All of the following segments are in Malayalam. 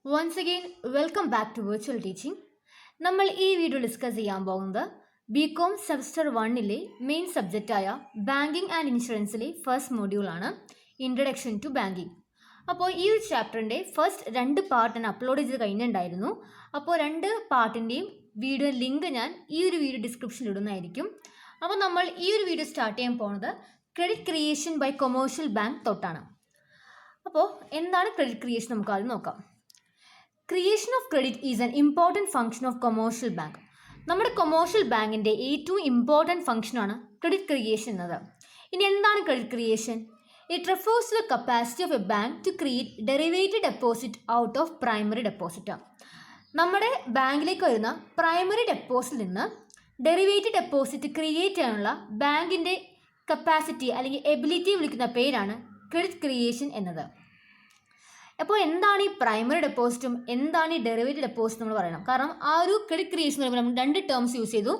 Once again, welcome back to Virtual Teaching. നമ്മൾ ഈ വീഡിയോ ഡിസ്കസ് ചെയ്യാൻ പോകുന്നത് ബികോം സെമസ്റ്റർ 1-ലെ മെയിൻ സബ്ജക്റ്റായ ബാങ്കിങ് ആൻഡ് ഇൻഷുറൻസിലെ ഫസ്റ്റ് മൊഡ്യൂളാണ് ഇൻട്രഡക്ഷൻ ടു ബാങ്കിങ്. അപ്പോൾ ഈ ഒരു ചാപ്റ്ററിൻ്റെ ഫസ്റ്റ് 2 പാർട്ട് ഞാൻ അപ്ലോഡ് ചെയ്ത് കഴിഞ്ഞിട്ടുണ്ടായിരുന്നു. അപ്പോൾ 2 പാർട്ടിൻ്റെയും വീഡിയോ ലിങ്ക് ഞാൻ ഈ ഒരു വീഡിയോ ഡിസ്ക്രിപ്ഷനിൽ ഇടുന്നതായിരിക്കും. അപ്പോൾ നമ്മൾ ഈ ഒരു വീഡിയോ സ്റ്റാർട്ട് ചെയ്യാൻ പോകുന്നത് credit creation by commercial bank തൊട്ടാണ്. അപ്പോൾ എന്താണ് ക്രെഡിറ്റ് ക്രിയേഷൻ നമുക്ക് ആദ്യം നോക്കാം. Creation of credit is an important function of commercial bank. നമ്മുടെ കൊമേഴ്ഷ്യൽ ബാങ്കിൻ്റെ ഏറ്റവും ഇമ്പോർട്ടൻറ്റ് ഫംഗ്ഷനാണ് ക്രെഡിറ്റ് ക്രിയേഷൻ എന്നത്. ഇനി എന്താണ് credit creation? It refers to the capacity of a bank to create derivated deposit out of primary deposit. നമ്മുടെ ബാങ്കിലേക്ക് വരുന്ന പ്രൈമറി ഡെപ്പോസിറ്റിൽ നിന്ന് ഡെറിവേറ്റഡ് ഡെപ്പോസിറ്റ് ക്രിയേറ്റ് ചെയ്യാനുള്ള ബാങ്കിൻ്റെ കപ്പാസിറ്റി അല്ലെങ്കിൽ എബിലിറ്റി വിളിക്കുന്ന പേരാണ് ക്രെഡിറ്റ് ക്രിയേഷൻ എന്നത്. അപ്പോൾ എന്താണ് ഈ പ്രൈമറി ഡെപ്പോസിറ്റും എന്താണ് ഈ ഡെറിവേറ്റഡ് ഡെപ്പോസിറ്റ് നമ്മൾ പറയണം. കാരണം ആ ഒരു ക്രെഡിറ്റ് ക്രിയേഷൻ എന്ന് പറയുമ്പോൾ നമ്മൾ 2 ടേംസ് യൂസ് ചെയ്തു,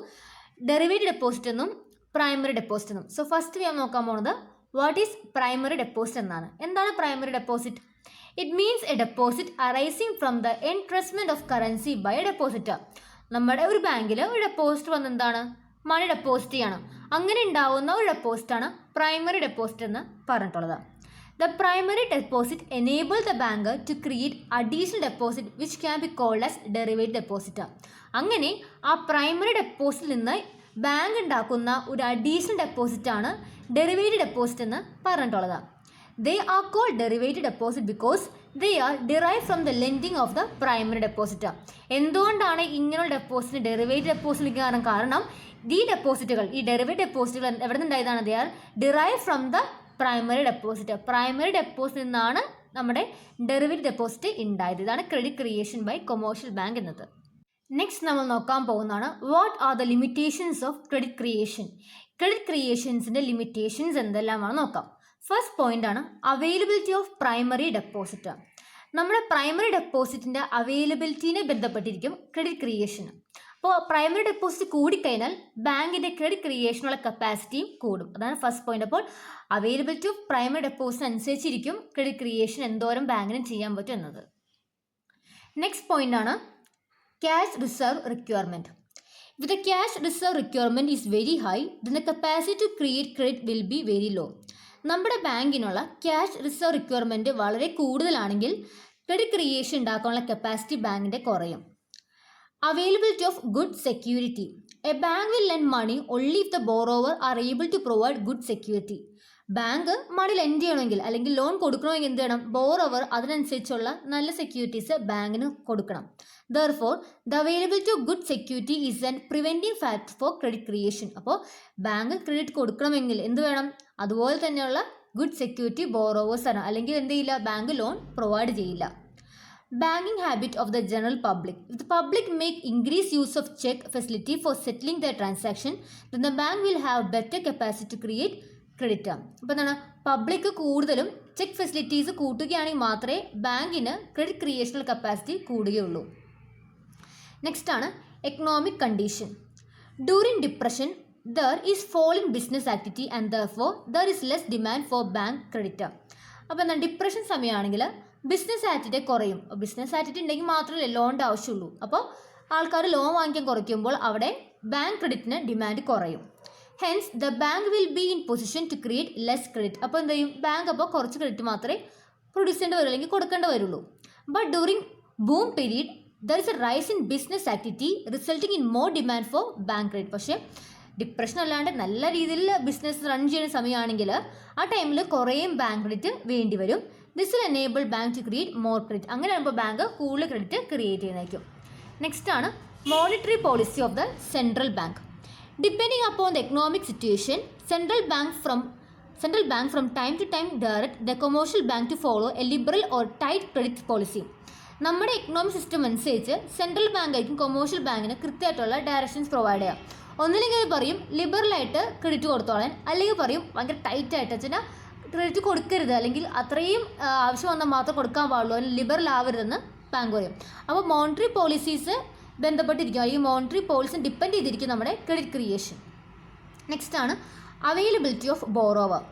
ഡെറിവേറ്റഡ് ഡെപ്പോസിറ്റ് എന്നും പ്രൈമറി ഡെപ്പോസിറ്റ് എന്നും. സോ ഫസ്റ്റ് ഞാൻ നോക്കാൻ പോകുന്നത് വാട്ട് ഈസ് പ്രൈമറി ഡെപ്പോസിറ്റ് എന്നാണ്. എന്താണ് primary deposit? It means a deposit arising from the entrustment of currency by deposit. നമ്മുടെ ഒരു ബാങ്കിൽ ഒരു ഡെപ്പോസിറ്റ് വന്ന് എന്താണ് മണി ഡെപ്പോസിറ്റ് ചെയ്യണം, അങ്ങനെ ഉണ്ടാവുന്ന ഒരു ഡെപ്പോസിറ്റാണ് പ്രൈമറി ഡെപ്പോസിറ്റ് എന്ന് പറഞ്ഞിട്ടുള്ളത്. The primary deposit enables the banker to create additional deposit which can be called as derivative deposit. അങ്ങനെ ആ പ്രൈമറി ഡെപ്പോസിറ്റിൽ നിന്ന് ബാങ്ക് ഉണ്ടാക്കുന്ന ഒരു അഡീഷണൽ ഡെപ്പോസിറ്റാണ് ഡെറിവേറ്റഡ് ഡെപ്പോസിറ്റ് എന്ന് പറഞ്ഞിട്ടുള്ളത്. They are called derivative deposit because they are derived from the lending of the primary deposit. എന്തുകൊണ്ടാണ് ഇങ്ങനെയുള്ള ഡെപ്പോസിറ്റ് ഡെറിവേറ്റഡ് ഡെപ്പോസിറ്റ് കാരണം ഈ ഡെപ്പോസിറ്റുകൾ ഈ ഡെറിവേറ്റഡ് ഡെപ്പോസിറ്റുകൾ എവിടെ നിന്നുണ്ടായതാണ്? They are derived from the primary deposit. Primary deposit നിന്നാണ് നമ്മുടെ ഡെറിവേറ്റഡ് ഡെപ്പോസിറ്റ് ഉണ്ടായത്. ഇതാണ് credit creation by commercial bank എന്നത്. നെക്സ്റ്റ് നമ്മൾ നോക്കാൻ പോകുന്നതാണ് what are the limitations of credit creation. Credit ക്രിയേഷൻസിൻ്റെ ലിമിറ്റേഷൻസ് എന്തെല്ലാമാണ് നോക്കാം. ഫസ്റ്റ് പോയിന്റ് ആണ് അവൈലബിലിറ്റി ഓഫ് പ്രൈമറി ഡെപ്പോസിറ്റ്. നമ്മുടെ പ്രൈമറി ഡെപ്പോസിറ്റിൻ്റെ അവൈലബിലിറ്റിനെ ബന്ധപ്പെട്ടിരിക്കും ക്രെഡിറ്റ് ക്രിയേഷൻ. അപ്പോൾ പ്രൈമറി ഡെപ്പോസിറ്റ് കൂടിക്കഴിഞ്ഞാൽ ബാങ്കിൻ്റെ ക്രെഡിറ്റ് ക്രിയേഷനുള്ള കപ്പാസിറ്റിയും കൂടും. അതാണ് ഫസ്റ്റ് പോയിന്റ്. അപ്പോൾ അവൈലബിലിറ്റി ഓഫ് പ്രൈമറി ഡെപ്പോസിറ്റ് അനുസരിച്ചിരിക്കും ക്രെഡിറ്റ് ക്രിയേഷൻ എന്തോരം ബാങ്കിന് ചെയ്യാൻ പറ്റും എന്നത്. നെക്സ്റ്റ് പോയിന്റ് ആണ് cash reserve requirement. If the cash reserve requirement is very high, then the capacity to create credit will be very low. നമ്മുടെ ബാങ്കിനുള്ള ക്യാഷ് റിസർവ് റിക്വയർമെൻറ്റ് വളരെ കൂടുതലാണെങ്കിൽ ക്രെഡിറ്റ് ക്രിയേഷൻ ഉണ്ടാക്കാനുള്ള കപ്പാസിറ്റി ബാങ്കിൻ്റെ കുറയും. Availability of good security. A bank will lend money only if the borrower are able to provide good security. Bank money lend ചെയ്യണമെങ്കിൽ അല്ലെങ്കിൽ ലോൺ കൊടുക്കണമെങ്കിൽ എന്ത് ചെയ്യണം? ബോറോവർ അതിനനുസരിച്ചുള്ള നല്ല സെക്യൂരിറ്റീസ് ബാങ്കിന് കൊടുക്കണം. Therefore, the availability of good security is an preventing factor for credit creation. അപ്പോൾ ബാങ്ക് ക്രെഡിറ്റ് കൊടുക്കണമെങ്കിൽ എന്ത് വേണം? അതുപോലെ തന്നെയുള്ള ഗുഡ് സെക്യൂരിറ്റി ബോറോവേഴ്സ് ആണ്, അല്ലെങ്കിൽ എന്ത് ചെയ്യില്ല? ബാങ്ക് ലോൺ പ്രൊവൈഡ് ചെയ്യില്ല. Banking habit of the general public. If the public make increased use of check facility for settling their transaction, then the bank will have better capacity to create credit. അപ്പോൾ എന്താണ്? പബ്ലിക് കൂടുതലും ചെക്ക് ഫെസിലിറ്റീസ് കൂട്ടുകയാണെങ്കിൽ മാത്രമേ ബാങ്കിന് ക്രെഡിറ്റ് ക്രിയേഷണൽ കപ്പാസിറ്റി കൂടുകയുള്ളൂ. നെക്സ്റ്റ് ആണ് economic condition. During depression there is fall in business activity and therefore there is less demand for bank credit. അപ്പോൾ എന്താണ്? ഡിപ്രഷൻ സമയമാണെങ്കിൽ ബിസിനസ് ആക്ടിവിറ്റി കുറയും. ബിസിനസ് ആക്ടിവിറ്റി ഉണ്ടെങ്കിൽ മാത്രമേ ലോണിൻ്റെ ആവശ്യമുള്ളൂ. അപ്പോൾ ആൾക്കാർ ലോൺ വാങ്ങിക്കാൻ കുറയ്ക്കുമ്പോൾ അവിടെ ബാങ്ക് ക്രെഡിറ്റിന് ഡിമാൻഡ് കുറയും. Hence the bank will be in position to create less credit. അപ്പോൾ എന്ത് ചെയ്യും? ബാങ്ക് അപ്പോൾ കുറച്ച് ക്രെഡിറ്റ് മാത്രമേ പ്രൊഡ്യൂസ് ചെയ്യേണ്ടി വരുള്ളൂ അല്ലെങ്കിൽ കൊടുക്കേണ്ടി വരുള്ളൂ. But during boom period there is a rise in business activity resulting in more demand for bank credit. പക്ഷേ ഡിപ്രഷൻ അല്ലാണ്ട് നല്ല രീതിയിൽ ബിസിനസ് റൺ ചെയ്യുന്ന സമയമാണെങ്കിൽ ആ ടൈമിൽ കുറേയും ബാങ്ക് ക്രെഡിറ്റ് വേണ്ടി വരും. This will enable bank to create more credit. അങ്ങനെ ആകുമ്പോൾ ബാങ്ക് കൂടുതൽ ക്രെഡിറ്റ് ക്രിയേറ്റ് ചെയ്യുന്നതായിരിക്കും. നെക്സ്റ്റ് ആണ് monetary policy of the central bank. Depending upon the economic situation central bank from time to time direct the commercial bank to follow a liberal or tight credit policy. നമ്മുടെ എക്കണോമിക് സിസ്റ്റം അനുസരിച്ച് സെൻട്രൽ ബാങ്ക് ആയിരിക്കും കൊമേഴ്ഷ്യൽ ബാങ്കിന് കൃത്യമായിട്ടുള്ള ഡയറക്ഷൻസ് പ്രൊവൈഡ് ചെയ്യുക. ഒന്നില്ലെങ്കിൽ പറയും ലിബറലായിട്ട് ക്രെഡിറ്റ് കൊടുത്തോളാൻ, അല്ലെങ്കിൽ പറയും ഭയങ്കര ടൈറ്റായിട്ട് വെച്ചാൽ ക്രെഡിറ്റ് കൊടുക്കരുത്, അല്ലെങ്കിൽ അത്രയും ആവശ്യം വന്നാൽ മാത്രം കൊടുക്കാൻ പാടുള്ളൂ, അല്ലെങ്കിൽ ലിബറൽ ആവരുതെന്ന് ബാങ്ക് പറയും. അപ്പോൾ മോണിറ്ററി പോളിസീസ് ബന്ധപ്പെട്ടിരിക്കും, അല്ലെങ്കിൽ മോണിറ്ററി പോളിസി ഡിപ്പെൻഡ് ചെയ്തിരിക്കും നമ്മുടെ ക്രെഡിറ്റ് ക്രിയേഷൻ. നെക്സ്റ്റ് ആണ് availability of borrower.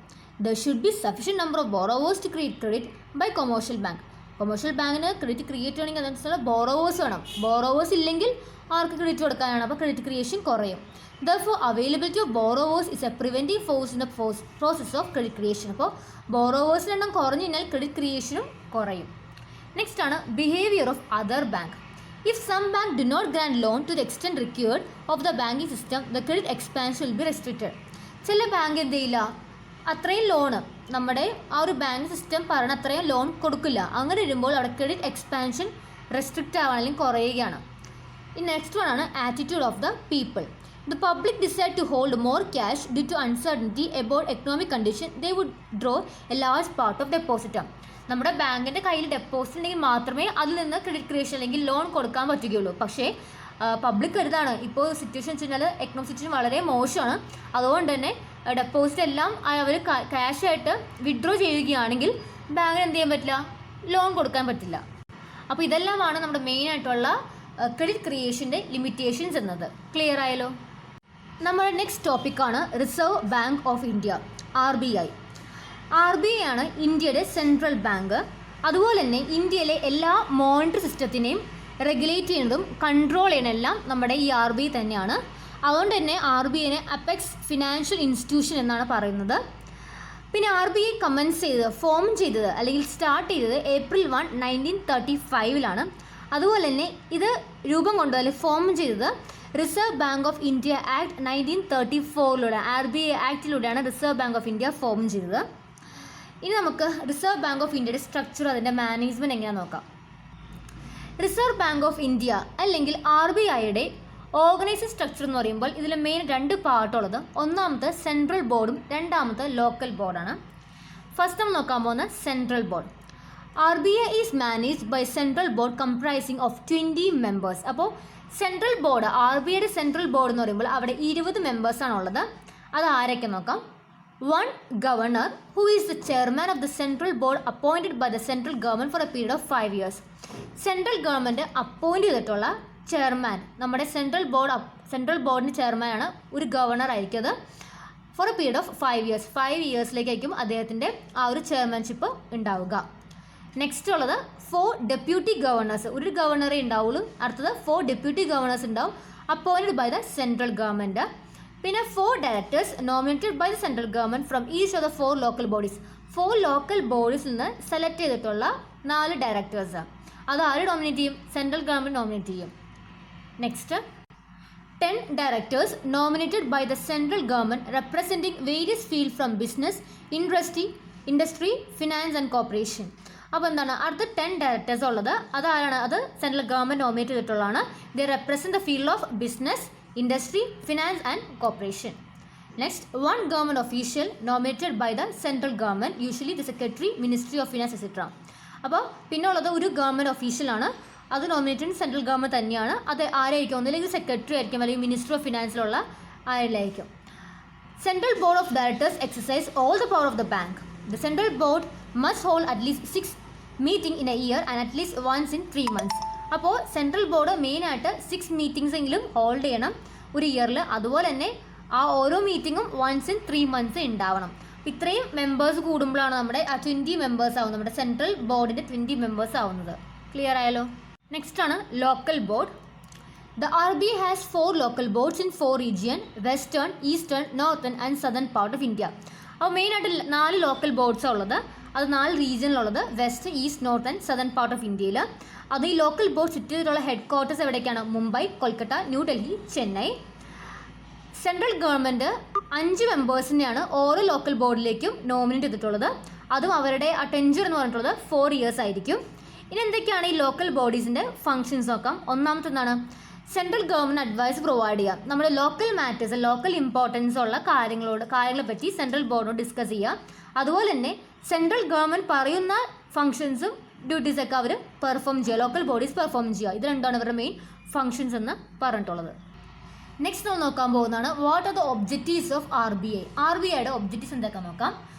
There should be sufficient number of borrowers to create credit by commercial bank. Commercial ബാങ്കിന് ക്രെഡിറ്റ് ക്രിയേറ്റ് ചെയ്യണമെങ്കിൽ അതനുസരിച്ചുള്ള ബോറോവേഴ്സ് വേണം. ബോറോവേഴ്സ് ഇല്ലെങ്കിൽ ആർക്ക് ക്രെഡിറ്റ് കൊടുക്കാനാണ്, അപ്പോൾ ക്രെഡിറ്റ് ക്രിയേഷൻ കുറയും. Therefore, availability of borrowers is a preventive force in the process of credit creation. അപ്പോൾ ബോറോവേഴ്സിൻ്റെ എണ്ണം കുറഞ്ഞു കഴിഞ്ഞാൽ ക്രെഡിറ്റ് ക്രിയേഷനും കുറയും. നെക്സ്റ്റ് ആണ് behaviour of other bank. If some bank do not grant loan to the extent required of the banking system, the credit expansion will be restricted. ചില ബാങ്ക് എന്ത് ചെയ്യില്ല, അത്രയും ലോണ് നമ്മുടെ ആ ഒരു ബാങ്ക് സിസ്റ്റം പറഞ്ഞ അത്രയും ലോൺ കൊടുക്കില്ല. അങ്ങനെ വരുമ്പോൾ അവിടെ ക്രെഡിറ്റ് എക്സ്പാൻഷൻ റെസ്ട്രിക്റ്റ് ആവാൻ അല്ലെങ്കിൽ കുറയുകയാണ്. ഈ നെക്സ്റ്റ് വൺ ആണ് attitude of the people. The public decide to hold more cash due to uncertainty about economic condition. They would draw a large part of deposit. നമ്മുടെ ബാങ്കിൻ്റെ കയ്യിൽ ഡെപ്പോസിറ്റ് ഉണ്ടെങ്കിൽ മാത്രമേ അതിൽ നിന്ന് ക്രെഡിറ്റ് ക്രിയേഷൻ അല്ലെങ്കിൽ ലോൺ കൊടുക്കാൻ പറ്റുകയുള്ളൂ. പക്ഷേ പബ്ലിക് കരുതാണ് ഇപ്പോൾ സിറ്റുവേഷൻ വെച്ച് കഴിഞ്ഞാൽ എക്കണോമിക് സിറ്റുവേഷൻ വളരെ മോശമാണ്. അതുകൊണ്ട് തന്നെ ഡെപ്പോസിറ്റ് എല്ലാം അവർ ക്യാഷായിട്ട് വിഡ്രോ ചെയ്യുകയാണെങ്കിൽ ബാങ്കിന് എന്ത് ചെയ്യാൻ പറ്റില്ല, ലോൺ കൊടുക്കാൻ പറ്റില്ല. അപ്പോൾ ഇതെല്ലാമാണ് നമ്മുടെ മെയിനായിട്ടുള്ള ക്രെഡിറ്റ് ക്രിയേഷൻ്റെ ലിമിറ്റേഷൻസ് എന്നത്. ക്ലിയർ ആയല്ലോ? നമ്മുടെ നെക്സ്റ്റ് ടോപ്പിക്കാണ് reserve Bank of India, RBI. RBI ആണ് ഇന്ത്യയുടെ സെൻട്രൽ ബാങ്ക്. അതുപോലെ തന്നെ ഇന്ത്യയിലെ എല്ലാ മോണിറ്ററി സിസ്റ്റത്തിനെയും റെഗുലേറ്റ് ചെയ്യുന്നതും കൺട്രോൾ ചെയ്യണമെല്ലാം നമ്മുടെ ഈ RBI തന്നെയാണ്. അതുകൊണ്ട് തന്നെ RBIനെ അപ്പെക്സ് ഫിനാൻഷ്യൽ ഇൻസ്റ്റിറ്റ്യൂഷൻ എന്നാണ് പറയുന്നത്. പിന്നെ RBI ഫോം ചെയ്തത് അല്ലെങ്കിൽ സ്റ്റാർട്ട് ചെയ്തത് April 1, 1935 അതുപോലെ തന്നെ ഇത് രൂപം കൊണ്ടു അല്ലെങ്കിൽ ഫോം ചെയ്തത് Reserve Bank of India act 1934 RBI ആക്ടിലൂടെയാണ് Reserve Bank of India form ചെയ്തത്. ഇനി നമുക്ക് റിസർവ് ബാങ്ക് ഓഫ് ഇന്ത്യയുടെ സ്ട്രക്ചർ, അതിൻ്റെ മാനേജ്മെൻറ്റ് എങ്ങനെയാണെന്ന് നോക്കാം. റിസർവ് ബാങ്ക് ഓഫ് ഇന്ത്യ അല്ലെങ്കിൽ RBIയുടെ ഓർഗനൈസിംഗ് സ്ട്രക്ചർ എന്ന് പറയുമ്പോൾ ഇതിൽ മെയിൻ 2 പാർട്ടുള്ളത്. ഒന്നാമത്തെ സെൻട്രൽ ബോർഡും രണ്ടാമത്തെ ലോക്കൽ ബോർഡാണ്. ഫസ്റ്റ് നമ്മൾ നോക്കാൻ പോകുന്ന central board. RBI is managed by central board comprising of 20 members. അപ്പോൾ സെൻട്രൽ ബോർഡ്, RBIയുടെ സെൻട്രൽ ബോർഡ് എന്ന് പറയുമ്പോൾ അവിടെ 20 മെമ്പേഴ്സാണുള്ളത്. അത് ആരൊക്കെ നോക്കാം. 1 governor who is the chairman of the central board appointed by the central government for a period of 5 years. Central government appoint ചെയ്തിട്ടുള്ള ചെയർമാൻ, നമ്മുടെ സെൻട്രൽ ബോർഡിൻ്റെ ചെയർമാനാണ് ഒരു ഗവർണർ ആയിരിക്കും. For a period of 5 years. 5 yearsലേക്കായിരിക്കും അദ്ദേഹത്തിൻ്റെ ആ ഒരു ചെയർമാൻഷിപ്പ് ഉണ്ടാവുക. നെക്സ്റ്റ് ഉള്ളത് 4 ഡെപ്യൂട്ടി ഗവർണേഴ്സ്. ഒരു ഗവർണറേ ഉണ്ടാവുള്ളൂ. അടുത്തത് 4 ഡെപ്യൂട്ടി ഗവർണേഴ്സ് ഉണ്ടാവും, appointed by the central government. പിന്നെ 4 directors nominated by the central government from each of the 4 local bodies. 4 local ബോഡീസിൽ നിന്ന് സെലക്ട് ചെയ്തിട്ടുള്ള 4 ഡയറക്ടേഴ്സ്. അത് ആര് നോമിനേറ്റ് ചെയ്യും? സെൻട്രൽ ഗവൺമെൻറ് നോമിനേറ്റ് ചെയ്യും. Next 10 directors nominated by the central government representing various field from business, industry, finance and corporation. അപ്പോൾ എന്താണ് അടുത്ത 10 ഡയറക്ടേഴ്സ് ഉള്ളത്? അതാരാണ്? അത് സെൻട്രൽ ഗവൺമെൻറ് നോമിനേറ്റ് ചെയ്തിട്ടുള്ളതാണ്. They represent the field of business, industry, finance and corporation. Next 1 government official nominated by the central government, usually the secretary, ministry of finance etcetera. അപ്പോൾ പിന്നെ ഉള്ളത് ഒരു ഗവൺമെൻറ് ഒഫീഷ്യലാണ്, അത് നോമിനേറ്റഡ് സെൻട്രൽ ഗവൺമെൻറ് തന്നെയാണ്. അത് ആരായിരിക്കും? ഒന്നില്ലെങ്കിൽ സെക്രട്ടറി ആയിരിക്കും, അല്ലെങ്കിൽ മിനിസ്റ്റർ ഓഫ് ഫിനാൻസിലുള്ള ആരിലായിരിക്കും. Central board of directors exercise all the power of the bank. The central board must hold at least 6 meetings in a year and at least once in 3 months. അപ്പോൾ സെൻട്രൽ ബോർഡ് മെയിനായിട്ട് 6 മീറ്റിംഗ്സ് എങ്കിലും ഹോൾഡ് ചെയ്യണം ഒരു ഇയറിൽ. അതുപോലെ തന്നെ ആ ഓരോ മീറ്റിങ്ങും once in 3 months ഉണ്ടാവണം. ഇത്രയും മെമ്പേഴ്സ് കൂടുമ്പോഴാണ് നമ്മുടെ 20 മെമ്പേഴ്സ് ആവുന്നത്, നമ്മുടെ സെൻട്രൽ ബോർഡിൻ്റെ 20 മെമ്പേഴ്സ് ആവുന്നത്. ക്ലിയർ ആയല്ലോ? നെക്സ്റ്റ് ആണ് local board. The RBI has 4 local boards in 4 regions: Western, Eastern, Northern and Southern part of India. അപ്പോൾ മെയിനായിട്ട് 4 ലോക്കൽ ബോർഡ്സാണ് ഉള്ളത്. അത് 4 റീജിയനിലുള്ളത്: west, east, north and southern part of ഇന്ത്യയിൽ. അത് ഈ ലോക്കൽ ബോർഡ് ചുറ്റിയിട്ടുള്ള ഹെഡ് ക്വാർട്ടേഴ്സ് എവിടേക്കാണ്? മുംബൈ, കൊൽക്കത്ത, ന്യൂഡൽഹി, ചെന്നൈ. സെൻട്രൽ ഗവൺമെൻറ് 5 മെമ്പേഴ്സിനെയാണ് ഓരോ ലോക്കൽ ബോർഡിലേക്കും നോമിനേറ്റ് ചെയ്തിട്ടുള്ളത്. അതും അവരുടെ ആ ടെൻജർ എന്ന് പറഞ്ഞിട്ടുള്ളത് 4 years ആയിരിക്കും. ഇനി എന്തൊക്കെയാണ് ഈ ലോക്കൽ ബോഡീസിൻ്റെ ഫങ്ഷൻസ് നോക്കാം. ഒന്നാമത്തെ എന്താണ്? സെൻട്രൽ ഗവൺമെൻറ് അഡ്വൈസ് പ്രൊവൈഡ് ചെയ്യുക. നമ്മുടെ ലോക്കൽ മാറ്റേഴ്സ്, ലോക്കൽ ഇമ്പോർട്ടൻസ് ഉള്ള കാര്യങ്ങളെ പറ്റി സെൻട്രൽ ബോർഡിനോട് ഡിസ്കസ് ചെയ്യുക. അതുപോലെ തന്നെ സെൻട്രൽ ഗവൺമെൻറ് പറയുന്ന ഫങ്ഷൻസും ഡ്യൂട്ടീസൊക്കെ അവർ പെർഫോം ചെയ്യുക, ലോക്കൽ ബോഡീസ് പെർഫോം ചെയ്യുക. ഇത് രണ്ടാണ് ഇവരുടെ മെയിൻ ഫങ്ഷൻസ് എന്ന് പറഞ്ഞിട്ടുള്ളത്. നെക്സ്റ്റ് നമ്മൾ നോക്കാൻ പോകുന്നതാണ് what are the objectives of RBI. RBIയുടെ ഒബ്ജക്റ്റീവ്സ് എന്തൊക്കെ നോക്കാം.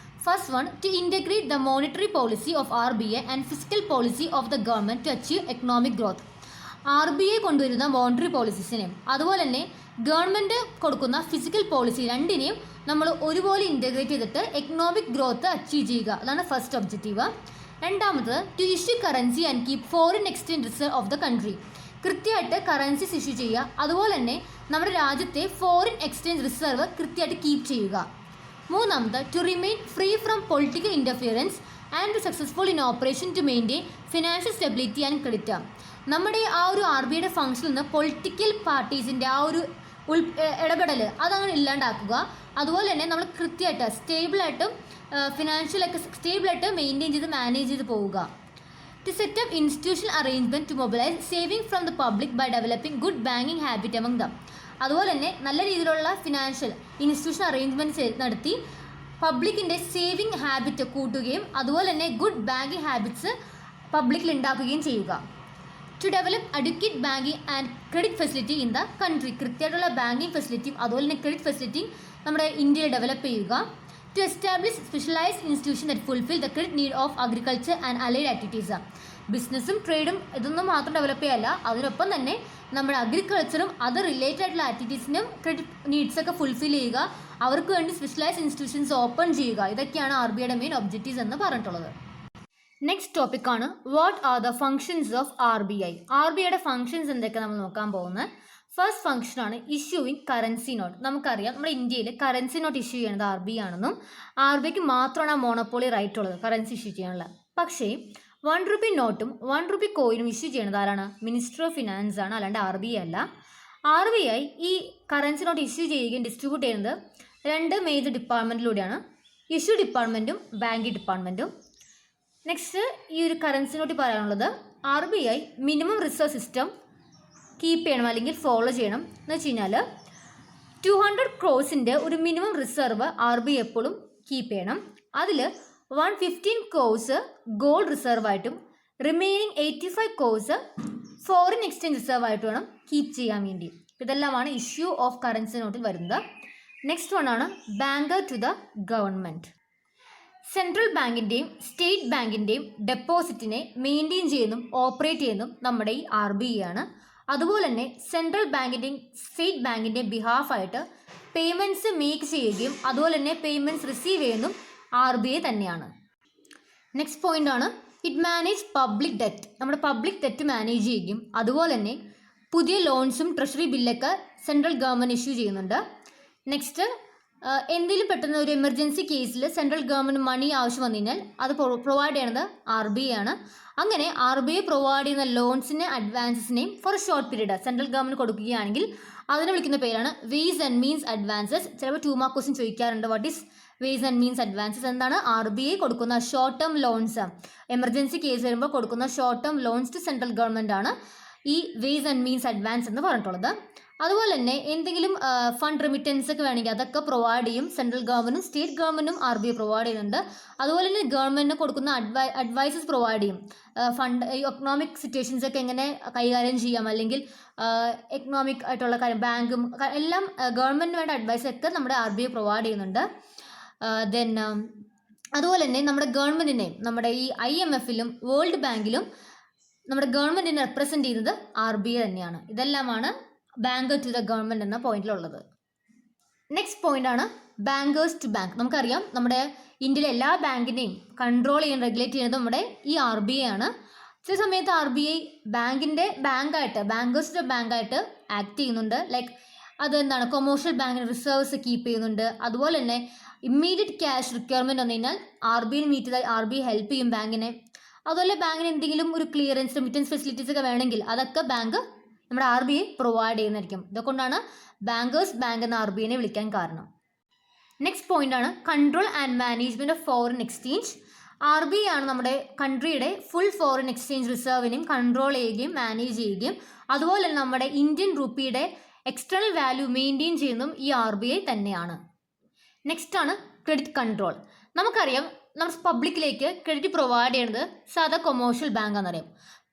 First one, to integrate the monetary policy of RBI and physical policy of the government to achieve economic growth. RBI കൊണ്ടുവരുന്ന മോണിറ്ററി പോളിസീസിനെയും അതുപോലെ തന്നെ ഗവൺമെൻറ് കൊടുക്കുന്ന ഫിസിക്കൽ പോളിസി രണ്ടിനെയും നമ്മൾ ഒരുപോലെ ഇൻറ്റഗ്രേറ്റ് ചെയ്തിട്ട് എക്കണോമിക് ഗ്രോത്ത് അച്ചീവ് ചെയ്യുക. അതാണ് ഫസ്റ്റ് ഒബ്ജക്റ്റീവ്. രണ്ടാമത് to issue currency and keep foreign exchange reserve of the country. കൃത്യമായിട്ട് കറൻസീസ് ഇഷ്യൂ ചെയ്യുക, അതുപോലെ തന്നെ നമ്മുടെ രാജ്യത്തെ ഫോറിൻ എക്സ്ചേഞ്ച് റിസർവ് കൃത്യമായിട്ട് കീപ്പ് ചെയ്യുക. മൂന്നാമത് to remain free from political interference and successful in operation to maintain financial stability and credit. നമ്മുടെ ആ ഒരു ആർ ബി ഐയുടെ ഫംഗ്ഷനിൽ നിന്ന് പൊളിറ്റിക്കൽ പാർട്ടീസിൻ്റെ ആ ഒരു ഇടപെടൽ അതങ്ങനെ ഇല്ലാണ്ടാക്കുക. അതുപോലെ തന്നെ നമ്മൾ കൃത്യമായിട്ട് സ്റ്റേബിളായിട്ടും ഫിനാൻഷ്യലൊക്കെ സ്റ്റേബിളായിട്ട് മെയിൻറ്റെയിൻ ചെയ്ത് മാനേജ് ചെയ്ത് പോവുക. To set up institutional arrangement to mobilise saving from the public by developing good banking habit among them. അതുപോലെ തന്നെ നല്ല രീതിയിലുള്ള ഫിനാൻഷ്യൽ ഇൻസ്റ്റിറ്റ്യൂഷൻ അറേഞ്ച്മെൻറ്റ്സ് നടത്തി പബ്ലിക്കിൻ്റെ സേവിങ് ഹാബിറ്റ് കൂട്ടുകയും അതുപോലെ തന്നെ ഗുഡ് ബാങ്കിങ് ഹാബിറ്റ്സ് പബ്ലിക്കിൽ ഉണ്ടാക്കുകയും ചെയ്യുക. To develop advocate banking and credit facility in the country. കൃത്യമായിട്ടുള്ള ബാങ്കിങ് ഫെസിലിറ്റിയും അതുപോലെ തന്നെ ക്രെഡിറ്റ് ഫെസിലിറ്റിയും നമ്മുടെ ഇന്ത്യയിൽ ഡെവലപ്പ് ചെയ്യുക. To establish specialised institution that fulfil the credit need of agriculture and allied activities. ബിസിനസ്സും ട്രേഡും ഇതൊന്നും മാത്രം ഡെവലപ്പ് ചെയ്യല്ല, അതിനൊപ്പം തന്നെ നമ്മുടെ അഗ്രികൾച്ചറും അത് റിലേറ്റഡ് ആയിട്ടുള്ള ആക്ടിവിറ്റീസിനും ക്രെഡിറ്റ് നീഡ്സൊക്കെ ഫുൾഫിൽ ചെയ്യുക, അവർക്ക് വേണ്ടി സ്പെഷ്യലൈസ്ഡ് ഇൻസ്റ്റിറ്റ്യൂഷൻസ് ഓപ്പൺ ചെയ്യുക. ഇതൊക്കെയാണ് ആർ ബി ഐയുടെ മെയിൻ ഒബ്ജക്റ്റീവ്സ് എന്ന് പറഞ്ഞിട്ടുള്ളത്. നെക്സ്റ്റ് ടോപ്പിക്കാണ് what are the functions of R B I. R B ഐയുടെ ഫങ്ഷൻസ് എന്തൊക്കെ നമ്മൾ നോക്കാൻ പോകുന്നത്. ഫസ്റ്റ് ഫംഗ്ഷനാണ് ഇഷ്യൂയിങ് കറൻസി നോട്ട്. നമുക്കറിയാം നമ്മുടെ ഇന്ത്യയിൽ കറൻസി നോട്ട് ഇഷ്യൂ ചെയ്യുന്നത് ആർ ബി ഐ ആണെന്നും ആർ ബി ഐക്ക് മാത്രമാണ് ആ മോണോപ്പോളി റൈറ്റ് ഉള്ളത് കറൻസി ഇഷ്യൂ ചെയ്യാനുള്ള. പക്ഷേ ₹1 നോട്ടും ₹1 കോയിനും ഇഷ്യൂ ചെയ്യുന്നത് ആരാണ്? മിനിസ്റ്റർ ഓഫ് ഫിനാൻസ് ആണ്, അല്ലാണ്ട് ആർ ബി ഐ അല്ല. ആർ ബി ഐ ഈ കറൻസി നോട്ട് ഇഷ്യൂ ചെയ്യുകയും ഡിസ്ട്രിബ്യൂട്ട് ചെയ്യുന്നത് 2 മേജർ ഡിപ്പാർട്ട്മെൻറ്റിലൂടെയാണ്, ഇഷ്യൂ ഡിപ്പാർട്ട്മെൻറ്റും ബാങ്കിങ് ഡിപ്പാർട്ട്മെൻറ്റും. നെക്സ്റ്റ് ഈ ഒരു കറൻസി നോട്ട് പറയാനുള്ളത് R B I minimum reserve system keep ചെയ്യണം അല്ലെങ്കിൽ ഫോളോ ചെയ്യണം. എന്ന് വെച്ച് കഴിഞ്ഞാൽ 200 crores ഒരു minimum reserve R B I എപ്പോഴും കീപ്പ് ചെയ്യണം. അതിൽ 115 crores ഗോൾഡ് റിസർവ് ആയിട്ടും remaining 85 crores foreign exchange reserve ആയിട്ട് വേണം കീപ്പ് ചെയ്യാൻ വേണ്ടി. ഇതെല്ലാമാണ് ഇഷ്യൂ ഓഫ് കറൻസി നോട്ടിൽ വരുന്നത്. നെക്സ്റ്റ് വൺ ആണ് banker to the government. Central ബാങ്കിൻ്റെയും സ്റ്റേറ്റ് ബാങ്കിൻ്റെയും ഡെപ്പോസിറ്റിനെ മെയിൻറ്റെയിൻ ചെയ്യുന്നതും ഓപ്പറേറ്റ് ചെയ്യുന്നതും നമ്മുടെ ഈ ആർ ബി ഐ ആണ്. അതുപോലെ തന്നെ സെൻട്രൽ ബാങ്കിൻ്റെയും സ്റ്റേറ്റ് ബാങ്കിൻ്റെയും ബിഹാഫായിട്ട് പേയ്മെൻറ്റ്സ് മേക്ക് ചെയ്യുകയും അതുപോലെ തന്നെ പേയ്മെൻറ്റ്സ് റിസീവ് ചെയ്യുന്നതും ആർ ബി ഐ തന്നെയാണ്. നെക്സ്റ്റ് പോയിന്റ് ആണ് ഇറ്റ് മാനേജ് പബ്ലിക് ഡെറ്റ്. നമ്മുടെ പബ്ലിക് ഡെറ്റ് മാനേജ് ചെയ്യുകയും അതുപോലെ തന്നെ പുതിയ ലോൺസും ട്രഷറി ബില്ലൊക്കെ സെൻട്രൽ ഗവൺമെൻറ് ഇഷ്യൂ ചെയ്യുന്നുണ്ട്. നെക്സ്റ്റ് എന്തെങ്കിലും പെട്ടെന്ന് ഒരു എമർജൻസി കേസിൽ സെൻട്രൽ ഗവൺമെൻറ് മണി ആവശ്യം വന്നു കഴിഞ്ഞാൽ അത് പ്രൊവൈഡ് ചെയ്യുന്നത് ആർ ബി ഐ ആണ്. അങ്ങനെ ആർ ബി ഐ പ്രൊവൈഡ് ചെയ്യുന്ന ലോൺസിനെ അഡ്വാൻസസിനെയും for short period central government കൊടുക്കുകയാണെങ്കിൽ അതിനെ വിളിക്കുന്ന പേരാണ് വെയ്സ് ആൻഡ് മീൻസ് അഡ്വാൻസസ്. ചിലപ്പോൾ 2 മാർക്ക് ക്വസ്റ്റ്യൻ ചോദിക്കാറുണ്ട്, what is ways and means advances എന്താണ്? ആർ ബി ഐ കൊടുക്കുന്ന short term loans, emergency case വരുമ്പോൾ കൊടുക്കുന്ന short term loans to central government ആണ് ഈ വെയ്സ് ആൻഡ് മീൻസ് അഡ്വാൻസ് എന്ന് പറഞ്ഞിട്ടുള്ളത്. അതുപോലെ തന്നെ എന്തെങ്കിലും ഫണ്ട് റെമിറ്റൻസ് ഒക്കെ വേണമെങ്കിൽ അതൊക്കെ പ്രൊവൈഡ് ചെയ്യും സെൻട്രൽ ഗവൺമെൻറ്റും സ്റ്റേറ്റ് ഗവൺമെൻറ്റും ആർ ബി ഐ പ്രൊവൈഡ് ചെയ്യുന്നുണ്ട്. അതുപോലെ തന്നെ ഗവൺമെൻറ്റിന് കൊടുക്കുന്ന അഡ്വൈസസ് പ്രൊവൈഡ് ചെയ്യും. ഫണ്ട് എക്കണോമിക് സിറ്റുവേഷൻസ് ഒക്കെ എങ്ങനെ കൈകാര്യം ചെയ്യാം, അല്ലെങ്കിൽ എക്കണോമിക് ആയിട്ടുള്ള കാര്യം ബാങ്കും എല്ലാം ഗവൺമെൻറ്റിന് വേണ്ട അഡ്വൈസ് ഒക്കെ നമ്മുടെ ആർ ബി ഐ പ്രൊവൈഡ് ചെയ്യുന്നുണ്ട്. ദെൻ അതുപോലെ തന്നെ നമ്മുടെ ഗവൺമെൻറ്റിനെ നമ്മുടെ ഈ IMFലും വേൾഡ് ബാങ്കിലും നമ്മുടെ ഗവൺമെൻറ്റിനെ റെപ്രസെൻറ്റ് ചെയ്യുന്നത് ആർ ബി ഐ തന്നെയാണ്. ഇതെല്ലാമാണ് ബാങ്കർ ടു ദ ഗവൺമെൻറ് എന്ന പോയിന്റിലുള്ളത്. നെക്സ്റ്റ് പോയിന്റ് ആണ് ബാങ്കേഴ്സ് ടു ബാങ്ക്. നമുക്കറിയാം നമ്മുടെ ഇന്ത്യയിലെ എല്ലാ ബാങ്കിനെയും കൺട്രോൾ ചെയ്യാൻ റെഗുലേറ്റ് ചെയ്യുന്നത് നമ്മുടെ ഈ ആർ ബി ഐ ആണ്. ചില സമയത്ത് ആർ ബി ഐ ബാങ്കിൻ്റെ ബാങ്കായിട്ട് ബാങ്കേഴ്സ് ടു ബാങ്കായിട്ട് ആക്ട് ചെയ്യുന്നുണ്ട്. ലൈക്ക് അതെന്താണ് കൊമേഴ്ഷ്യൽ ബാങ്കിന് റിസർവ്സ് കീപ്പ് ചെയ്യുന്നുണ്ട്. അതുപോലെ തന്നെ ഇമ്മീഡിയറ്റ് ക്യാഷ് റിക്വയർമെൻറ്റ് വന്നു കഴിഞ്ഞാൽ ആർ ബി ഐ മീറ്റ് ചെയ്താൽ ആർ ബി ഐ ഹെൽപ്പ് ചെയ്യും ബാങ്കിനെ. അതുപോലെ ബാങ്കിന് എന്തെങ്കിലും ഒരു ക്ലിയറൻസ് റെമിറ്റൻസ് ഫെസിലിറ്റീസ് ഒക്കെ വേണമെങ്കിൽ അതൊക്കെ ബാങ്ക് നമ്മുടെ ആർ ബി ഐ പ്രൊവൈഡ് ചെയ്യുന്നതായിരിക്കും. ഇതുകൊണ്ടാണ് ബാങ്കേഴ്സ് ബാങ്ക് എന്ന ആർ ബി ഐനെ വിളിക്കാൻ കാരണം. നെക്സ്റ്റ് പോയിന്റ് ആണ് control and management of foreign exchange. R B I ആണ് നമ്മുടെ കൺട്രിയുടെ ഫുൾ ഫോറിൻ എക്സ്ചേഞ്ച് റിസർവിനെയും കൺട്രോൾ ചെയ്യുകയും മാനേജ് ചെയ്യുകയും അതുപോലെ തന്നെ നമ്മുടെ ഇന്ത്യൻ റുപ്പിയുടെ എക്സ്റ്റേണൽ വാല്യൂ മെയിൻറ്റെയിൻ ചെയ്യുന്നതും ഈ ആർ ബി ഐ തന്നെയാണ്. നെക്സ്റ്റ് ആണ് ക്രെഡിറ്റ് കൺട്രോൾ. നമുക്കറിയാം നമ്മൾ പബ്ലിക്കിലേക്ക് ക്രെഡിറ്റ് പ്രൊവൈഡ് ചെയ്യുന്നത് സാധാ കൊമേഴ്ഷ്യൽ ബാങ്ക് എന്നറിയാം.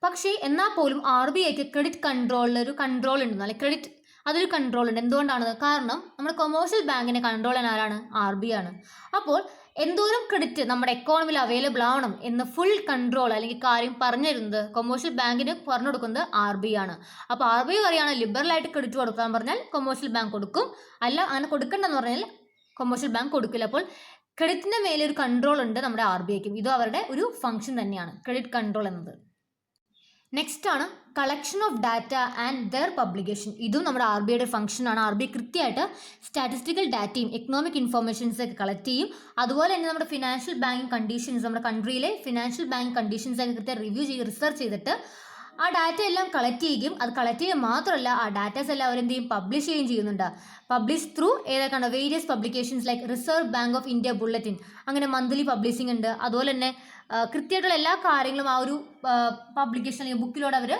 പക്ഷേ എന്നാൽ പോലും ആർ ബി ഐക്ക് ക്രെഡിറ്റ് കൺട്രോളിലൊരു കൺട്രോൾ ഉണ്ട്, അല്ലെങ്കിൽ ക്രെഡിറ്റ് അതൊരു കൺട്രോൾ ഉണ്ട്. എന്തുകൊണ്ടാണ്? കാരണം നമ്മുടെ കൊമേഴ്ഷ്യൽ ബാങ്കിനെ കൺട്രോൾ ചെയ്യാൻ ആരാണ്? ആർ ബി ഐ ആണ്. അപ്പോൾ എന്തോരം ക്രെഡിറ്റ് നമ്മുടെ എക്കോണമിയിൽ അവൈലബിൾ ആവണം എന്ന് ഫുൾ കൺട്രോൾ അല്ലെങ്കിൽ കാര്യം പറഞ്ഞു തരുന്നത് കൊമേഴ്ഷ്യൽ ബാങ്കിന് പറഞ്ഞു കൊടുക്കുന്നത് ആർ ബി ഐ ആണ്. അപ്പോൾ ആർ ബി ഐ പറയുകയാണ് ലിബറലായിട്ട് ക്രെഡിറ്റ് കൊടുക്കാൻ പറഞ്ഞാൽ കൊമേഴ്ഷ്യൽ ബാങ്ക് കൊടുക്കും, അല്ല അങ്ങനെ കൊടുക്കണ്ടെന്ന് പറഞ്ഞാൽ കൊമേഴ്ഷ്യൽ ബാങ്ക് കൊടുക്കില്ല. അപ്പോൾ ക്രെഡിറ്റിൻ്റെ മേലെ ഒരു കൺട്രോൾ ഉണ്ട് നമ്മുടെ RBIക്കും. ഇതും അവരുടെ ഒരു ഫംഗ്ഷൻ തന്നെയാണ് ക്രെഡിറ്റ് കൺട്രോൾ എന്നത്. നെക്സ്റ്റ് ആണ് collection of data and their publication. ഇതും നമ്മുടെ RBIയുടെ ഫംഗ്ഷനാണ്. RBI കൃത്യമായിട്ട് സ്റ്റാറ്റിസ്റ്റിക്കൽ ഡാറ്റയും എക്കണോമിക് ഇൻഫർമേഷൻസ് ഒക്കെ കളക്ട് ചെയ്യും. അതുപോലെ തന്നെ നമ്മുടെ ഫിനാൻഷ്യൽ ബാങ്കിങ് കണ്ടീഷൻസ്, നമ്മുടെ കൺട്രിയിലെ ഫിനാൻഷ്യൽ ബാങ്ക് കണ്ടീഷൻസ് ഒക്കെ കൃത്യം റിവ്യൂ ചെയ്ത് റിസർച്ച് ചെയ്തിട്ട് ആ ഡാറ്റ എല്ലാം കളക്ട് ചെയ്യുകയും അത് കളക്ട് ചെയ്യുക മാത്രമല്ല ആ ഡാറ്റാസ് എല്ലാം അവരെന്ത് ചെയ്യും, പബ്ലിഷ് ചെയ്യുകയും ചെയ്യുന്നുണ്ട്. പബ്ലിഷ് ത്രൂ ഏതൊക്കെയാണ് various publications like reserve Bank of India bulletin, അങ്ങനെ മന്ത്ലി പബ്ലിഷിംഗ് ഉണ്ട്. അതുപോലെ തന്നെ കൃത്യമായിട്ടുള്ള എല്ലാ കാര്യങ്ങളും ആ ഒരു പബ്ലിക്കേഷൻ അല്ലെങ്കിൽ ബുക്കിലൂടെ അവർ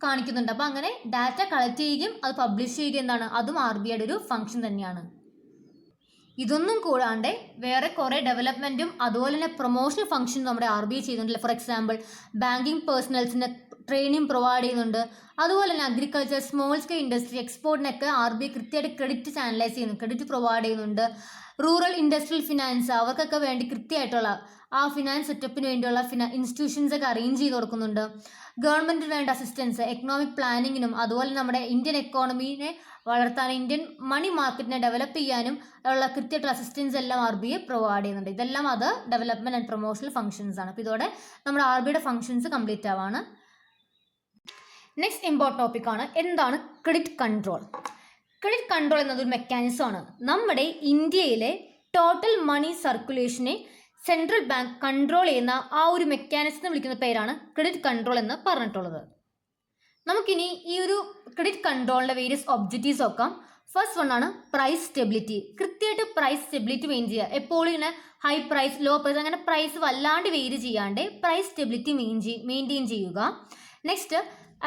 കാണിക്കുന്നുണ്ട്. അപ്പോൾ അങ്ങനെ ഡാറ്റ കളക്ട് ചെയ്യുകയും അത് പബ്ലിഷ് ചെയ്യുകയും എന്താണ്, അതും RBIയുടെ ഒരു ഫംഗ്ഷൻ തന്നെയാണ്. ഇതൊന്നും കൂടാണ്ട് വേറെ കുറേ ഡെവലപ്മെൻറ്റും അതുപോലെ തന്നെ പ്രൊമോഷൻ ഫംഗ്ഷൻ നമ്മുടെ RBI ചെയ്യുന്നുണ്ടല്ലോ. ഫോർ എക്സാമ്പിൾ ബാങ്കിങ് പേഴ്സണൽസിന് ട്രെയിനിങ് പ്രൊവൈഡ് ചെയ്യുന്നുണ്ട്. അതുപോലെ തന്നെ അഗ്രികൾച്ചർ, സ്മോൾ സ്കെയിൽ ഇൻഡസ്ട്രി, എക്സ്പോർട്ടിനൊക്കെ RBI കൃത്യമായിട്ട് ക്രെഡിറ്റ് ചാനലൈസ് ചെയ്യുന്നു, ക്രെഡിറ്റ് പ്രൊവൈഡ് ചെയ്യുന്നുണ്ട്. റൂറൽ ഇൻഡസ്ട്രിയൽ ഫിനാൻസ് അവർക്കൊക്കെ വേണ്ടി കൃത്യമായിട്ടുള്ള ആ ഫിനാൻസ് സെറ്റപ്പിന് വേണ്ടിയുള്ള ഇൻസ്റ്റിറ്റ്യൂഷൻസ് ഒക്കെ അറേഞ്ച് ചെയ്ത് കൊടുക്കുന്നുണ്ട്. ഗവൺമെൻറ്റിന് വേണ്ട അസിസ്റ്റൻസ് എക്കണോമിക് പ്ലാനിങ്ങിനും അതുപോലെ നമ്മുടെ ഇന്ത്യൻ എക്കോണമീനെ വളർത്താനും ഇന്ത്യൻ മണി മാർക്കറ്റിനെ ഡെവലപ്പ് ചെയ്യാനും ഉള്ള കൃത്യമായിട്ടുള്ള അസിസ്റ്റൻസ് എല്ലാം RBI പ്രൊവൈഡ് ചെയ്യുന്നുണ്ട്. ഇതെല്ലാം അത് ഡെവലപ്മെൻറ്റ് ആൻഡ് പ്രൊമോഷണൽ ഫംഗ്ഷൻസ് ആണ്. അപ്പോൾ ഇതോടെ നമ്മുടെ RBIയുടെ ഫംഗ്ഷൻസ് കംപ്ലീറ്റ് ആവാണ്. നെക്സ്റ്റ് ഇമ്പോർട്ടൻ്റ് ടോപ്പിക്കാണ് എന്താണ് ക്രെഡിറ്റ് കൺട്രോൾ. ക്രെഡിറ്റ് കൺട്രോൾ എന്നതൊരു മെക്കാനിസമാണ്. നമ്മുടെ ഇന്ത്യയിലെ ടോട്ടൽ മണി സർക്കുലേഷനെ സെൻട്രൽ ബാങ്ക് കൺട്രോൾ ചെയ്യുന്ന ആ ഒരു മെക്കാനിസത്തെ വിളിക്കുന്ന പേരാണ് ക്രെഡിറ്റ് കൺട്രോൾ എന്ന് പറഞ്ഞിട്ടുള്ളത്. നമുക്കിനി ഈ ഒരു ക്രെഡിറ്റ് കൺട്രോളിൻ്റെ വേരിയസ് ഒബ്ജക്റ്റീവ്സ് നോക്കാം. ഫസ്റ്റ് വൺ ആണ് പ്രൈസ് സ്റ്റെബിലിറ്റി. കൃത്യമായിട്ട് പ്രൈസ് സ്റ്റെബിലിറ്റി മെയിൻറ്റെയിൻ ചെയ്യുക. എപ്പോഴും ഇങ്ങനെ ഹൈ പ്രൈസ്, ലോ പ്രൈസ് അങ്ങനെ പ്രൈസ് വല്ലാണ്ട് വേരി ചെയ്യാണ്ട് പ്രൈസ് സ്റ്റെബിലിറ്റി മെയിൻറ്റെയിൻ ചെയ്യുക. Next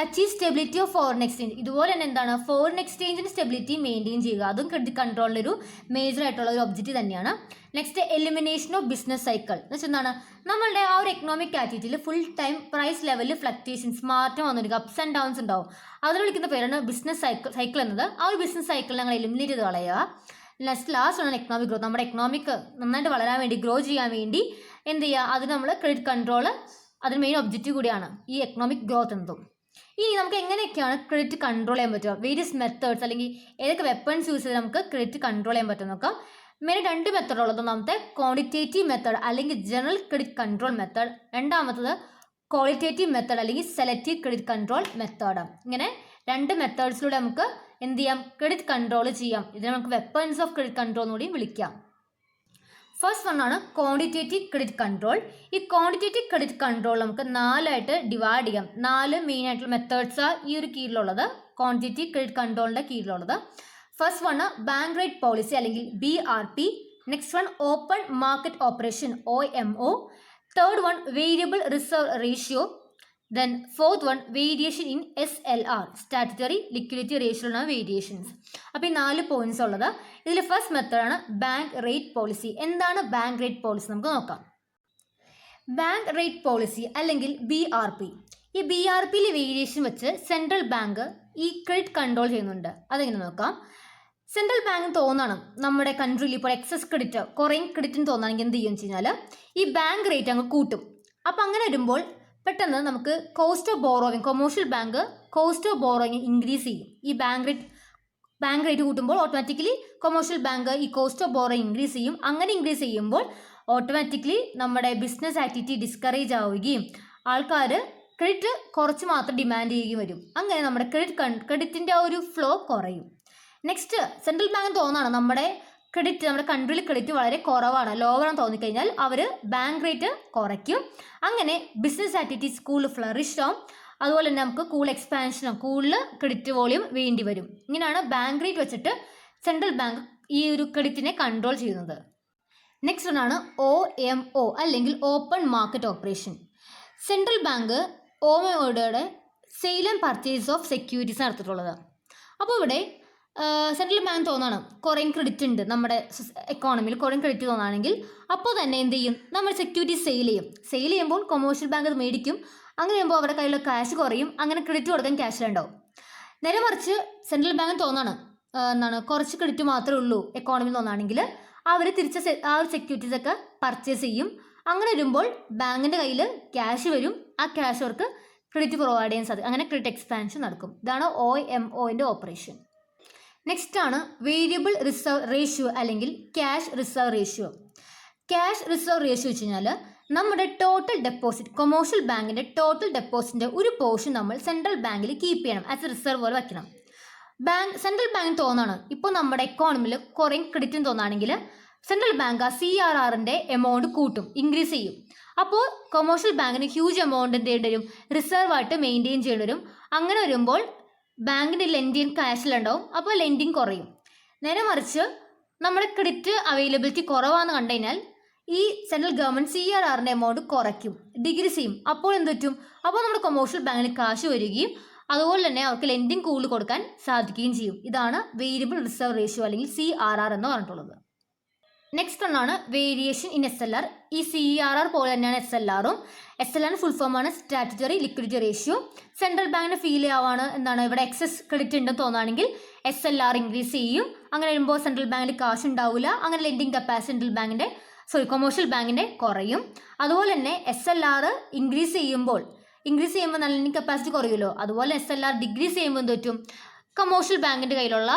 achieve stability of foreign exchange. ഇതുപോലെ തന്നെ എന്താണ്, ഫോറിൻ എക്സ്ചേഞ്ചിന് സ്റ്റെബിലിറ്റി മെയിൻറ്റെയിൻ ചെയ്യുക. അതും ക്രെഡിറ്റ് കൺട്രോളിൻ്റെ ഒരു മേജർ ആയിട്ടുള്ള ഒരു ഒബ്ജക്റ്റീവ് തന്നെയാണ്. Next elimination of business cycle എന്ന് വെച്ചാൽ എന്താണ്, നമ്മളുടെ ആ ഒരു എക്കണോമിക് ആക്ടിവിറ്റിയിൽ ഫുൾ ടൈം പ്രൈസ് ലെവലിൽ ഫ്ലക്ച്വേഷൻസ് മാറ്റം വന്നിരിക്കും, അപ്സ് ആൻഡ് ഡൗൺസ് ഉണ്ടാവും. അതിന് വിളിക്കുന്ന പേരാണ് ബിസിനസ് സൈക്കിൾ എന്നത്. ആ ഒരു ബിസിനസ് സൈക്കിൾ ഞങ്ങൾ എലിമിനേറ്റ് ചെയ്ത് കളയുക. ലാസ്റ്റ് ആണ് എക്കണോമിക് ഗ്രോത്ത്. നമ്മുടെ എക്കണോമിക് നന്നായിട്ട് വളരാൻ വേണ്ടി, ഗ്രോ ചെയ്യാൻ വേണ്ടി എന്ത് ചെയ്യുക, അത് നമ്മൾ ക്രെഡിറ്റ് കൺട്രോൾ അതിന് മെയിൻ ഒബ്ജക്റ്റീവ് കൂടിയാണ് ഈ എക്കണോമിക് ഗ്രോത്ത് എന്നതും. ഇനി നമുക്ക് എങ്ങനെയൊക്കെയാണ് ക്രെഡിറ്റ് കൺട്രോൾ ചെയ്യാൻ പറ്റുക, വേരിയസ് മെത്തേഡ്സ് അല്ലെങ്കിൽ ഏതൊക്കെ വെപ്പൺസ് യൂസ് ചെയ്ത് നമുക്ക് ക്രെഡിറ്റ് കൺട്രോൾ ചെയ്യാൻ പറ്റും നോക്കാം. മെയിൻ 2 മെത്തേഡ് ഉള്ളത്. ഒന്നാമത്തെ ക്വാണ്ടിറ്റേറ്റീവ് മെത്തേഡ് അല്ലെങ്കിൽ ജനറൽ ക്രെഡിറ്റ് കൺട്രോൾ മെത്തേഡ്. രണ്ടാമത്തത് ക്വാളിറ്റേറ്റീവ് മെത്തേഡ് അല്ലെങ്കിൽ സെലക്റ്റീവ് ക്രെഡിറ്റ് കൺട്രോൾ മെത്തേഡ്. ഇങ്ങനെ 2 മെത്തേഡ്സിലൂടെ നമുക്ക് എന്ത് ചെയ്യാം, ക്രെഡിറ്റ് കൺട്രോൾ ചെയ്യാം. ഇതിനെ നമുക്ക് വെപ്പൺസ് ഓഫ് ക്രെഡിറ്റ് കൺട്രോൾ കൂടി വിളിക്കാം. ഫസ്റ്റ് വൺ ആണ് ക്വാണ്ടിറ്റേറ്റീവ് ക്രെഡിറ്റ് കൺട്രോൾ. ഈ ക്വാണ്ടിറ്റേറ്റീവ് ക്രെഡിറ്റ് കൺട്രോൾ നമുക്ക് 4 ആയിട്ട് ഡിവൈഡ് ചെയ്യാം. 4 മെയിൻ ആയിട്ടുള്ള മെത്തേഡ്സ് ഈ ഒരു കീഴിലുള്ളത്, ക്വാണ്ടിറ്റേറ്റീവ് ക്രെഡിറ്റ് കൺട്രോളിൻ്റെ കീഴിലുള്ളത്. First one bank rate policy അല്ലെങ്കിൽ BRP. Next one open market operation OMO. Third one variable reserve ratio. Then fourth one variation in SLR, statutory liquidity റേഷ്യോയിലുള്ള വേരിയേഷൻസ്. അപ്പോൾ ഈ 4 പോയിന്റ്സ് ഉള്ളത്. ഇതിൽ ഫസ്റ്റ് മെത്തേഡാണ് ബാങ്ക് റേറ്റ് പോളിസി. എന്താണ് ബാങ്ക് റേറ്റ് പോളിസി നമുക്ക് നോക്കാം. ബാങ്ക് റേറ്റ് പോളിസി അല്ലെങ്കിൽ BRP. ഈ BRPയിലെ വേരിയേഷൻ വെച്ച് സെൻട്രൽ ബാങ്ക് ഈ ക്രെഡിറ്റ് കൺട്രോൾ ചെയ്യുന്നുണ്ട്. അതെങ്ങനെ നോക്കാം. സെൻട്രൽ ബാങ്ക് തോന്നണം നമ്മുടെ കൺട്രിയിൽ ഇപ്പോൾ എക്സസ് ക്രെഡിറ്റ്, കുറേയും ക്രെഡിറ്റിന് തോന്നുകയാണെങ്കിൽ എന്ത് ചെയ്യുമെന്ന് വെച്ച് കഴിഞ്ഞാൽ ഈ ബാങ്ക് റേറ്റ് അങ്ങ് കൂട്ടും. അപ്പോൾ അങ്ങനെ വരുമ്പോൾ പെട്ടെന്ന് നമുക്ക് cost of borrowing, commercial bank cost of borrowing increase ചെയ്യും. ഈ ബാങ്ക് റേറ്റ് കൂട്ടുമ്പോൾ ഓട്ടോമാറ്റിക്കലി കൊമേഴ്ഷ്യൽ ബാങ്ക് ഈ കോസ്റ്റ് ഓഫ് ബോറോവിങ് ഇൻക്രീസ് ചെയ്യും. അങ്ങനെ ഇൻക്രീസ് ചെയ്യുമ്പോൾ ഓട്ടോമാറ്റിക്കലി നമ്മുടെ ബിസിനസ് ആക്ടിവിറ്റി ഡിസ്കറേജ് ആവുകയും ആൾക്കാർ ക്രെഡിറ്റ് കുറച്ച് മാത്രം ഡിമാൻഡ് ചെയ്യുകയും വരും. അങ്ങനെ നമ്മുടെ ക്രെഡിറ്റിൻ്റെ ആ ഒരു ഫ്ലോ കുറയും. നെക്സ്റ്റ് സെൻട്രൽ ബാങ്ക് തോന്നാണ് നമ്മുടെ കൺട്രിയിൽ ക്രെഡിറ്റ് വളരെ കുറവാണ്, ലോവറാണെന്ന് തോന്നിക്കഴിഞ്ഞാൽ അവർ ബാങ്ക് റേറ്റ് കുറയ്ക്കും. അങ്ങനെ ബിസിനസ് ആക്ടിവിറ്റീസ് കൂടുതൽ ഫ്ലറിഷ് ആവും. അതുപോലെ തന്നെ നമുക്ക് കൂടുതൽ എക്സ്പാൻഷനും കൂടുതൽ ക്രെഡിറ്റ് വോളിയം വേണ്ടി വരും. ഇങ്ങനെയാണ് ബാങ്ക് റേറ്റ് വെച്ചിട്ട് സെൻട്രൽ ബാങ്ക് ഈ ഒരു ക്രെഡിറ്റിനെ കൺട്രോൾ ചെയ്യുന്നത്. നെക്സ്റ്റ് ഒന്നാണ് OMO അല്ലെങ്കിൽ open market operation. Central bank OMOയുടെ sale and purchase of securities നടത്തിയിട്ടുള്ളത്. അപ്പോൾ ഇവിടെ സെൻട്രൽ ബാങ്ക് തോന്നാണ് കുറേ ക്രെഡിറ്റ് ഉണ്ട് നമ്മുടെ എക്കോണമിയിൽ, കുറേ ക്രെഡിറ്റ് തോന്നുകയാണെങ്കിൽ അപ്പോൾ തന്നെ എന്ത് ചെയ്യും, നമ്മൾ സെക്യൂരിറ്റീസ് സെയിൽ ചെയ്യുമ്പോൾ കൊമേഴ്ഷ്യൽ ബാങ്ക് അത് മേടിക്കും. അങ്ങനെ ചെയ്യുമ്പോൾ അവരുടെ കയ്യിലുള്ള ക്യാഷ് കുറയും. അങ്ങനെ ക്രെഡിറ്റ് കൊടുക്കാൻ ക്യാഷ് ഉണ്ടാവും. നേരെ മറിച്ച് സെൻട്രൽ ബാങ്ക് തോന്നാണ് കുറച്ച് ക്രെഡിറ്റ് മാത്രമേ ഉള്ളൂ എക്കോണമിയിൽ തോന്നുകയാണെങ്കിൽ അവർ തിരിച്ച് ആ ഒരു സെക്യൂരിറ്റീസ് ഒക്കെ പർച്ചേസ് ചെയ്യും. അങ്ങനെ വരുമ്പോൾ ബാങ്കിൻ്റെ കയ്യിൽ ക്യാഷ് വരും. ആ ക്യാഷ് അവർക്ക് ക്രെഡിറ്റ് പ്രൊവൈഡ് ചെയ്യാൻ സാധിക്കും. അങ്ങനെ ക്രെഡിറ്റ് എക്സ്പാൻഷൻ നടക്കും. ഇതാണ് OMOൻ്റെ ഓപ്പറേഷൻ. നെക്സ്റ്റ് ആണ് വേരിയബിൾ റിസർവ് റേഷ്യോ അല്ലെങ്കിൽ cash reserve ratio. Cash reserve ratio വെച്ച് കഴിഞ്ഞാൽ നമ്മുടെ ടോട്ടൽ ഡെപ്പോസിറ്റ്, കൊമേഴ്ഷ്യൽ ബാങ്കിൻ്റെ ടോട്ടൽ ഡെപ്പോസിറ്റിൻ്റെ ഒരു പോർഷൻ നമ്മൾ സെൻട്രൽ ബാങ്കിൽ കീപ്പ് ചെയ്യണം, ആസ് എ റിസർവ് പോലെ വയ്ക്കണം. സെൻട്രൽ ബാങ്കിന് തോന്നാണ് ഇപ്പോൾ നമ്മുടെ എക്കോണമിയിൽ കുറേ ക്രെഡിറ്റ് തോന്നുകയാണെങ്കിൽ സെൻട്രൽ ബാങ്ക് ആ CRRൻ്റെ എമൗണ്ട് കൂട്ടും, ഇൻക്രീസ് ചെയ്യും. അപ്പോൾ കൊമേഴ്ഷ്യൽ ബാങ്കിന് ഹ്യൂജ് എമൗണ്ട് എന്ത് ചെയ്യേണ്ടി വരും, റിസർവായിട്ട് മെയിൻറ്റെയിൻ ചെയ്യേണ്ടി വരും. അങ്ങനെ വരുമ്പോൾ ബാങ്കിൻ്റെ ലെൻഡിങ് ക്യാഷിലുണ്ടാവും, അപ്പോൾ ലെൻഡിങ് കുറയും. നേരെ മറിച്ച് നമ്മുടെ ക്രെഡിറ്റ് അവൈലബിലിറ്റി കുറവാണെന്ന് കണ്ടു കഴിഞ്ഞാൽ ഈ സെൻട്രൽ ഗവൺമെൻറ് CRRൻ്റെ എമൗണ്ട് കുറയ്ക്കും, ഡിക്രീസ് ചെയ്യും. അപ്പോൾ എന്ത് പറ്റും, അപ്പോൾ നമ്മുടെ കൊമേഴ്ഷ്യൽ ബാങ്കിന് കാശ് വരികയും അതുപോലെ തന്നെ അവർക്ക് ലെൻഡിങ് കൂടുതൽ കൊടുക്കാൻ സാധിക്കുകയും ചെയ്യും. ഇതാണ് വേരിയബിൾ റിസർവ് റേഷ്യോ അല്ലെങ്കിൽ CRR എന്ന് പറഞ്ഞിട്ടുള്ളത്. നെക്സ്റ്റ് ഒന്നാണ് വേരിയേഷൻ ഇൻ SLR. ഈ CRR പോലെ തന്നെയാണ് SLRും. SLR ഫുൾ ഫോമാണ് സ്റ്റാറ്റുറ്ററി ലിക്വിഡിറ്റി റേഷ്യോ. സെൻട്രൽ ബാങ്കിന് ഫീൽ ആവാണ് എന്താണ് ഇവിടെ എക്സസ് ക്രെഡിറ്റ് ഉണ്ടെന്ന് തോന്നുകയാണെങ്കിൽ SLR ഇൻക്രീസ് ചെയ്യും. അങ്ങനെ വരുമ്പോൾ സെൻട്രൽ ബാങ്കിൽ കാശ് ഉണ്ടാവില്ല, അങ്ങനെ ലെൻഡിങ് കപ്പാസിറ്റി കൊമേഴ്ഷ്യൽ ബാങ്കിൻ്റെ കുറയും. അതുപോലെ തന്നെ SLR ഇൻക്രീസ് ചെയ്യുമ്പോൾ നല്ല ലെൻഡിങ് കപ്പാസിറ്റി കുറയുമല്ലോ. അതുപോലെ SLR ഡിക്രീസ് ചെയ്യുമ്പോൾ എന്ത് പറ്റും, കൊമേഴ്ഷ്യൽ ബാങ്കിൻ്റെ കയ്യിലുള്ള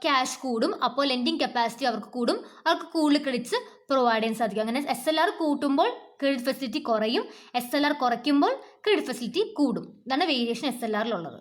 ക്യാഷ് കൂടും, അപ്പോൾ ലെൻഡിങ് കപ്പാസിറ്റി അവർക്ക് കൂടും, അവർക്ക് കൂടുതൽ ക്രെഡിറ്റ്സ് പ്രൊവൈഡ് ചെയ്യാൻ സാധിക്കും. അങ്ങനെ SLR കൂട്ടുമ്പോൾ ക്രെഡിറ്റ് ഫെസിലിറ്റി കുറയും, SLR കുറയ്ക്കുമ്പോൾ ക്രെഡിറ്റ് ഫെസിലിറ്റി കൂടും. ഇതാണ് വേരിയേഷൻ SLRലുള്ളത്.